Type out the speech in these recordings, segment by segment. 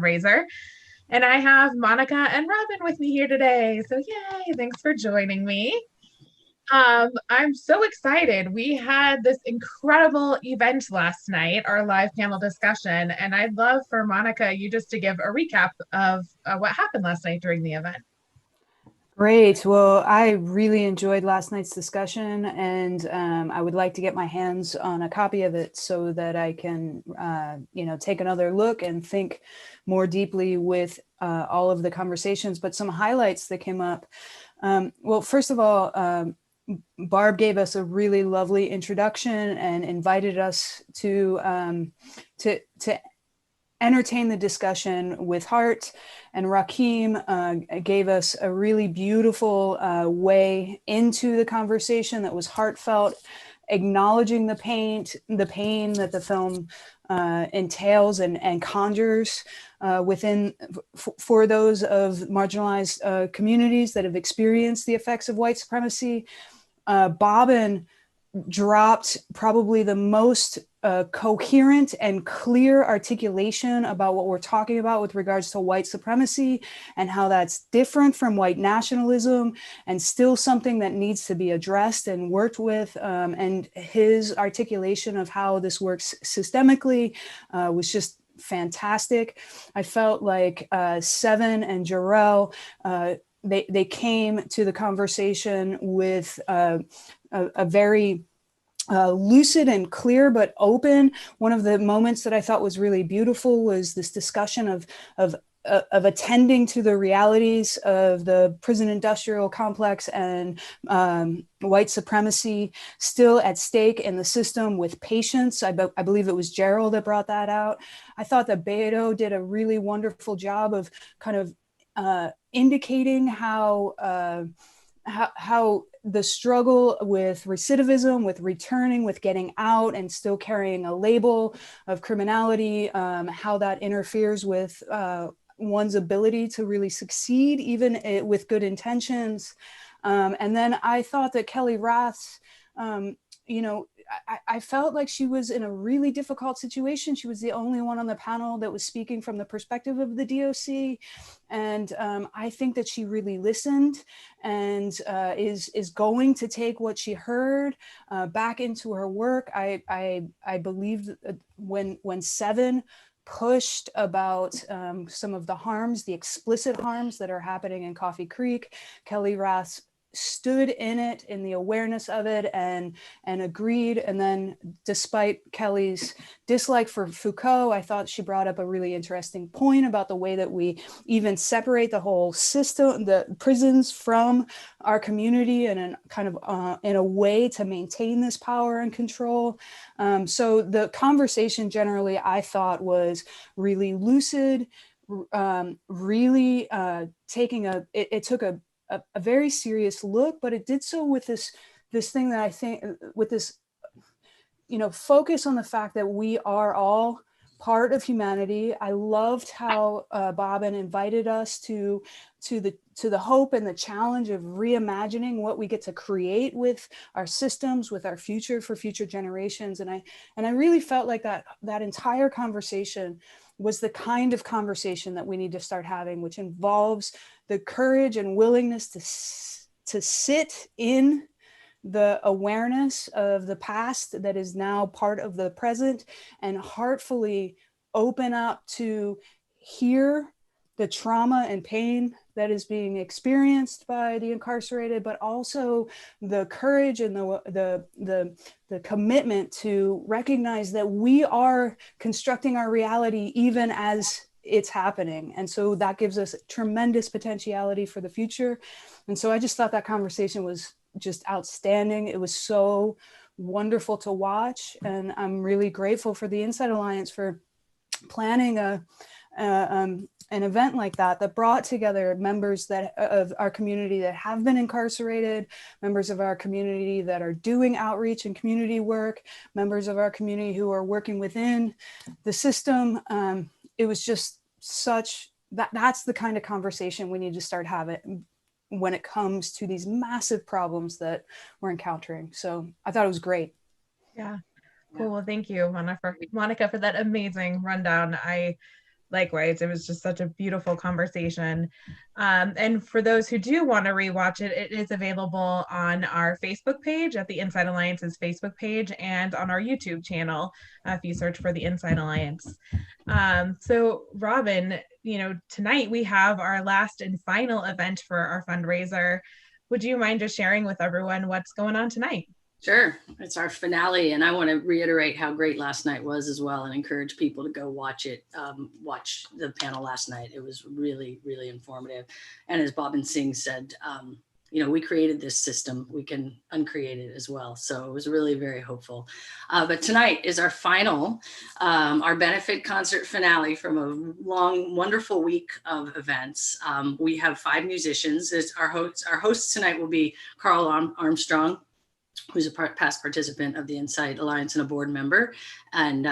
fundraiser. And I have Monica and Robin with me here today. So, yay, thanks for joining me. I'm so excited. We had this incredible event last night, our live panel discussion, and I'd love for Monica, you just to give a recap of what happened last night during the event. Great. Well, I really enjoyed last night's discussion, and I would like to get my hands on a copy of it so that I can, take another look and think more deeply with all of the conversations. But some highlights that came up. Well, first of all, Barb gave us a really lovely introduction and invited us to entertain the discussion with heart. And Rakim gave us a really beautiful way into the conversation that was heartfelt, acknowledging the pain that the film entails and conjures for those of marginalized communities that have experienced the effects of white supremacy. Bobbin dropped probably the most coherent and clear articulation about what we're talking about with regards to white supremacy and how that's different from white nationalism and still something that needs to be addressed and worked with. And his articulation of how this works systemically was just fantastic. I felt like Seven and Jarrell, they came to the conversation with a very lucid and clear, but open. One of the moments that I thought was really beautiful was this discussion of attending to the realities of the prison industrial complex and white supremacy still at stake in the system with patience. I believe it was Gerald that brought that out. I thought that Beto did a really wonderful job of kind of indicating how the struggle with recidivism, with returning, with getting out and still carrying a label of criminality, how that interferes with one's ability to really succeed, even with good intentions. And then I thought that Kelly Rath's, I felt like she was in a really difficult situation. She was the only one on the panel that was speaking from the perspective of the DOC. And I think that she really listened and is going to take what she heard back into her work. I believed when Seven pushed about some of the harms, the explicit harms that are happening in Coffee Creek, Kelly Rath stood in it, in the awareness of it, and agreed. And then despite Kelly's dislike for Foucault, I thought she brought up a really interesting point about the way that we even separate the whole system, the prisons, from our community, and in kind of in a way to maintain this power and control. So the conversation generally, I thought, was really lucid, really taking it took a very serious look, but it did so with this thing that I think, with this, focus on the fact that we are all part of humanity. I loved how Bobbin invited us to the hope and the challenge of reimagining what we get to create with our systems, with our future, for future generations. And I really felt like that entire conversation was the kind of conversation that we need to start having, which involves the courage and willingness to sit in the awareness of the past that is now part of the present, and heartfully open up to hear the trauma and pain that is being experienced by the incarcerated, but also the courage and the commitment to recognize that we are constructing our reality even as it's happening. And so that gives us tremendous potentiality for the future. And so I just thought that conversation was just outstanding. It was so wonderful to watch. And I'm really grateful for the Insight Alliance for planning an event like that brought together members of our community that have been incarcerated, members of our community that are doing outreach and community work, members of our community who are working within the system. It was just that's the kind of conversation we need to start having when it comes to these massive problems that we're encountering. So I thought it was great. Yeah. Cool. Well, thank you, Monica, for that amazing rundown. Likewise, it was just such a beautiful conversation. And for those who do want to rewatch it, it is available on our Facebook page at the Inside Alliance's Facebook page and on our YouTube channel if you search for the Inside Alliance. So, Robin, tonight we have our last and final event for our fundraiser. Would you mind just sharing with everyone what's going on tonight? Sure. It's our finale. And I want to reiterate how great last night was as well and encourage people to go watch it, watch the panel last night. It was really, really informative. And as Bob and Singh said, we created this system. We can uncreate it as well. So it was really very hopeful. But tonight is our final, our benefit concert finale from a long, wonderful week of events. We have 5 musicians. Our hosts tonight will be Carl Armstrong, who's a past participant of the Inside Alliance and a board member, and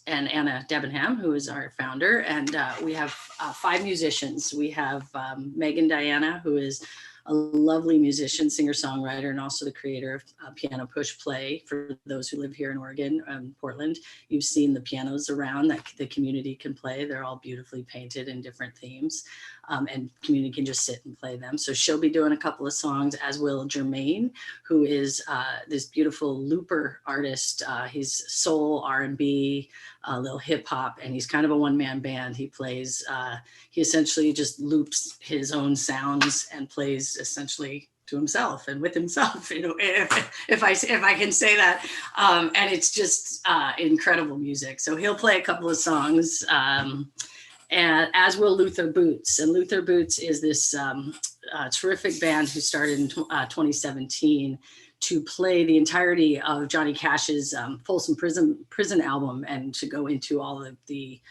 Anna Debenham, who is our founder. And we have 5 musicians. We have Megan Diana, who is a lovely musician, singer-songwriter, and also the creator of Piano Push Play. For those who live here in Oregon, Portland, you've seen the pianos around that the community can play. They're all beautifully painted in different themes, and community can just sit and play them. So she'll be doing a couple of songs, as will Jermaine, who is this beautiful looper artist. He's soul, R&B, a little hip hop, and he's kind of a one-man band. He plays, he essentially just loops his own sounds and plays essentially to himself and with himself, if I can say that. And it's just incredible music. So he'll play a couple of songs, and as will Luther Boots. And Luther Boots is this terrific band who started in 2017 to play the entirety of Johnny Cash's Folsom Prison album, and to go into all of the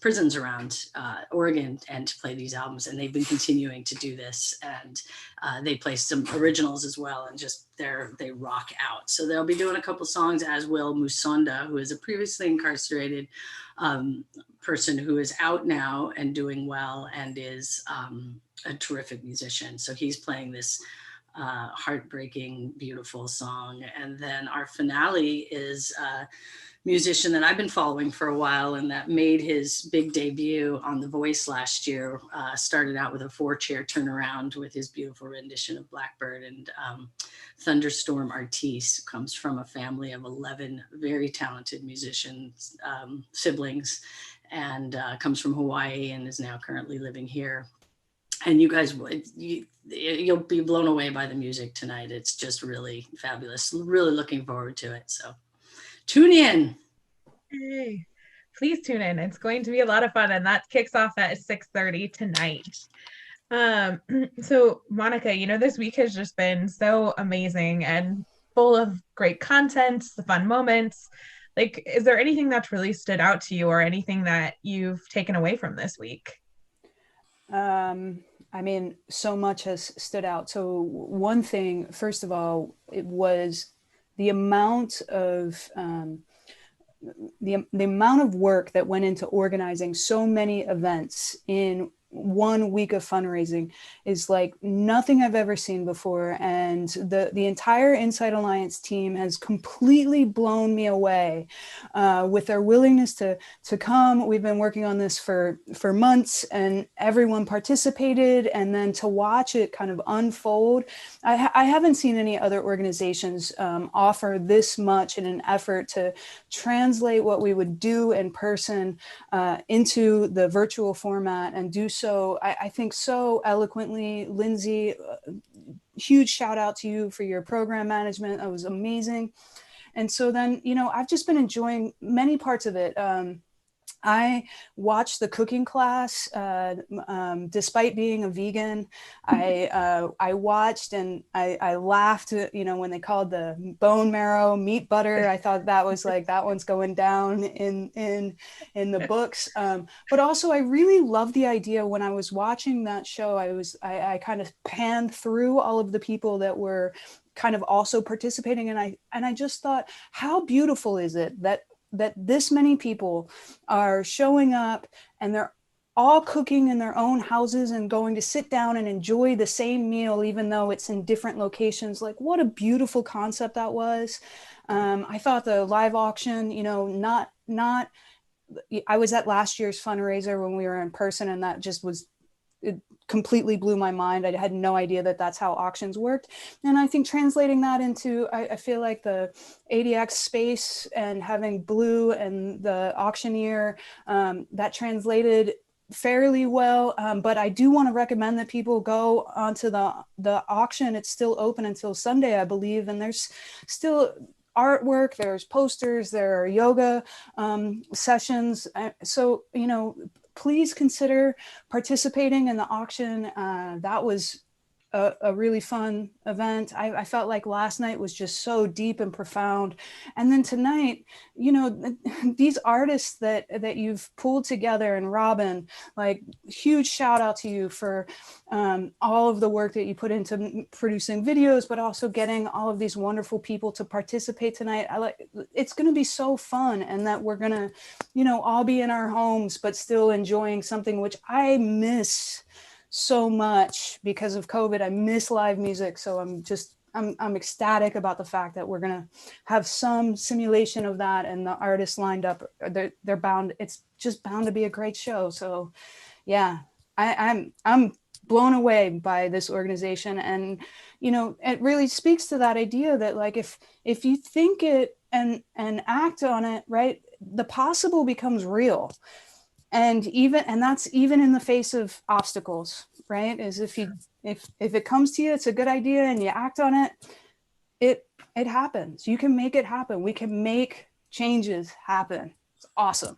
prisons around Oregon and to play these albums. And they've been continuing to do this, and they play some originals as well, and just they rock out. So they'll be doing a couple songs, as will Musonda, who is a previously incarcerated person who is out now and doing well, and is a terrific musician. So he's playing this heartbreaking, beautiful song. And then our finale is a musician that I've been following for a while, and that made his big debut on The Voice last year. Started out with a 4-chair turnaround with his beautiful rendition of Blackbird. And Thunderstorm Artiste comes from a family of 11 very talented musicians, siblings, and comes from Hawaii and is now currently living here. And you guys, you'll be blown away by the music tonight. It's just really fabulous. Really looking forward to it. So tune in. Hey, please tune in. It's going to be a lot of fun. And that kicks off at 6:30 tonight. So Monica, this week has just been so amazing and full of great content, the fun moments. Like, is there anything that's really stood out to you, or anything that you've taken away from this week? I mean, so much has stood out. So one thing, first of all, it was the amount of the amount of work that went into organizing so many events in 1 week of fundraising is like nothing I've ever seen before. And the entire Inside Alliance team has completely blown me away with their willingness to come. We've been working on this for months, and everyone participated, and then to watch it kind of unfold. I haven't seen any other organizations offer this much in an effort to translate what we would do in person into the virtual format, and do so, I think, so eloquently. Lindsay, huge shout out to you for your program management. That was amazing. And so then, I've just been enjoying many parts of it. I watched the cooking class, despite being a vegan. I watched, and I laughed, when they called the bone marrow meat butter. I thought that was like, that one's going down in the books. But also, I really loved the idea. When I was watching that show, I kind of panned through all of the people that were kind of also participating, and I just thought, how beautiful is it that this many people are showing up, and they're all cooking in their own houses and going to sit down and enjoy the same meal, even though it's in different locations. Like, what a beautiful concept that was. I thought the live auction, not I was at last year's fundraiser when we were in person, and that just was, it completely blew my mind. I had no idea that that's how auctions worked. And I think translating that into, I feel like the ADX space and having Blue and the auctioneer, that translated fairly well. But I do want to recommend that people go onto the auction. It's still open until Sunday, I believe. And there's still artwork, there's posters, there are yoga sessions. So, you know, please consider participating in the auction. That was a really fun event. I felt like last night was just so deep and profound. And then tonight, you know, these artists that you've pulled together, and Robin, like, huge shout out to you for all of the work that you put into producing videos, but also getting all of these wonderful people to participate tonight. It's going to be so fun, and that we're going to, you know, all be in our homes, but still enjoying something which I miss so much because of COVID. I miss live music. So I'm ecstatic about the fact that we're going to have some simulation of that, and the artists lined up, they're bound. It's just bound to be a great show. So yeah, I'm blown away by this organization. And, you know, it really speaks to that idea that, like, if you think it and act on it, right, the possible becomes real. And that's even in the face of obstacles, right? Is if it comes to you, it's a good idea, and you act on it, it happens. You can make it happen. We can make changes happen. It's awesome.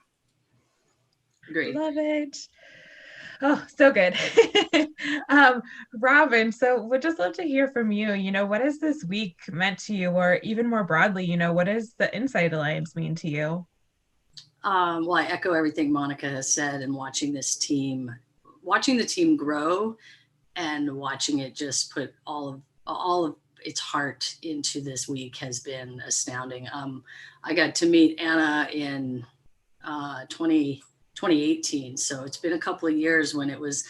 Great. Love it. Oh, so good. Robin, so would just love to hear from you. You know, what has this week meant to you, or even more broadly, you know, what does the Insight Alliance mean to you? Well, I echo everything Monica has said, and watching the team grow, and watching it just put all of its heart into this week has been astounding. I got to meet Anna in 2018. So it's been a couple of years when it was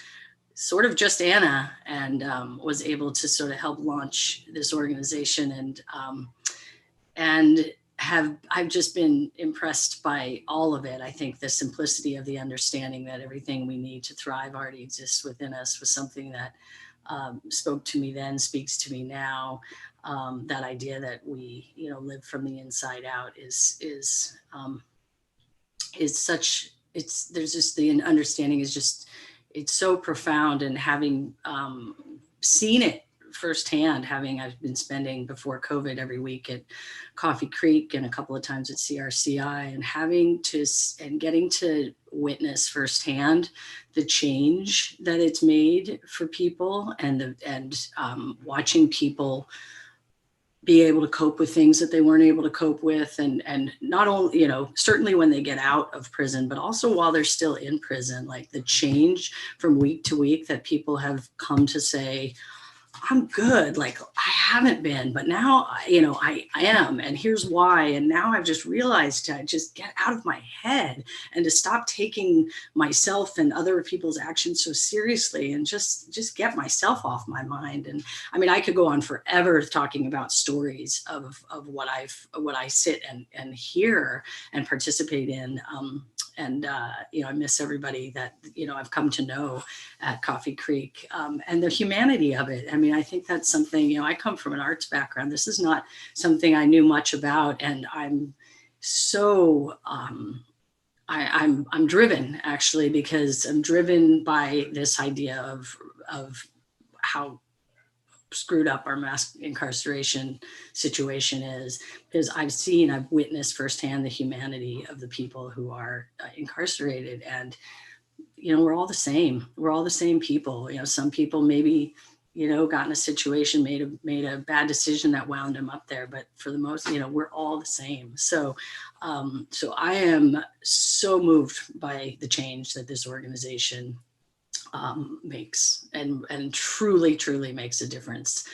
sort of just Anna, and was able to sort of help launch this organization, and I've just been impressed by all of it. I think the simplicity of the understanding that everything we need to thrive already exists within us was something that spoke to me then, speaks to me now. That idea that we, you know, live from the inside out is such, there's just, the understanding is just, it's so profound. And having seen it firsthand, I've been spending before COVID every week at Coffee Creek and a couple of times at CRCI, and getting to witness firsthand the change that it's made for people, and watching people be able to cope with things that they weren't able to cope with. And not only, you know, certainly when they get out of prison, but also while they're still in prison, like the change from week to week that people have come to say, I'm good. Like, I haven't been, but now, you know, I am, and here's why. And now I've just realized to just get out of my head, and to stop taking myself and other people's actions so seriously, and just get myself off my mind. And I mean, I could go on forever talking about stories of what I sit and hear and participate in. You know, I miss everybody that, you know, I've come to know at Coffee Creek, and the humanity of it. I mean, I think that's something, you know, I come from an arts background. This is not something I knew much about. And I'm so, I'm driven, actually, because I'm driven by this idea of how screwed up our mass incarceration situation is, because I've witnessed firsthand the humanity of the people who are incarcerated. And, you know, we're all the same people. You know, some people maybe, you know, got in a situation, made a bad decision that wound them up there, but for the most, you know, we're all the same. So I am so moved by the change that this organization makes, and truly makes a difference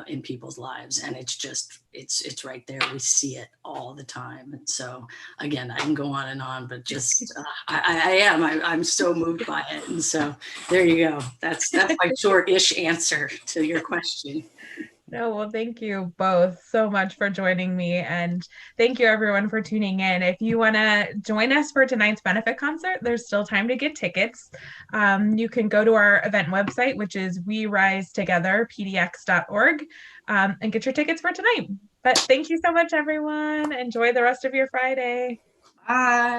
in people's lives. And it's just, it's right there. We see it all the time. And so again, I can go on and on, but just I'm so moved by it. And so there you go. That's my short-ish answer to your question. No, well, thank you both so much for joining me. And thank you, everyone, for tuning in. If you want to join us for tonight's benefit concert, there's still time to get tickets. You can go to our event website, which is werisetogetherpdx.org, and get your tickets for tonight. But thank you so much, everyone. Enjoy the rest of your Friday. Bye.